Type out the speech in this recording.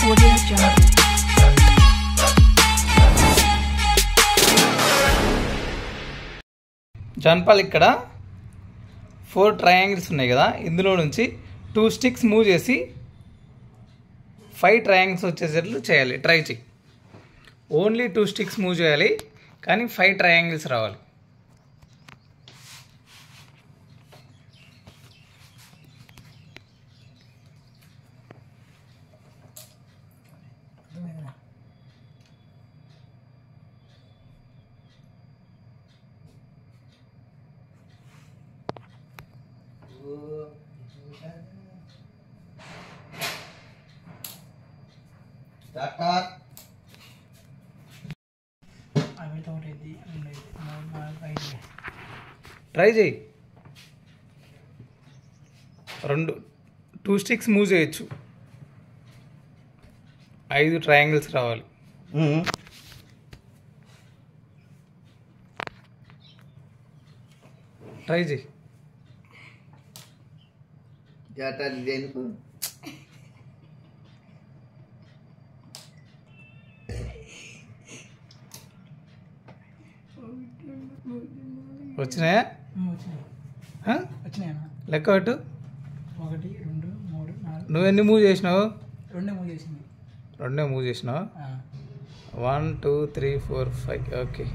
Audio Jungle. జన్పాల్ ఇక్కడ 4 triangles ఉన్నాయి కదా, ఇందులో నుంచి 2 స్టిక్స్ మూవ్ చేసి 5 ట్రయాంగిల్స్ వచ్చేసేట్లు చేయాలి. ట్రై చేయి. ఓన్లీ 2 స్టిక్స్ మూవ్ చేయాలి, కానీ 5 ట్రయాంగిల్స్ రావాలి. ట్రై చేయి. 2 స్టిక్స్ మూవ్ చేయొచ్చు, 5 ట్రయాంగిల్స్ రావాలి. ట్రై చేయి. వచ్చినాయా? లెక్క పెట్టు. 1 2 3 4. నువ్వెన్ని మూవ్ చేసినావు? 2 మూవ్ చేసింది. 2 మూవ్ చేసినావు. 1 2 3 4 5. ఓకే.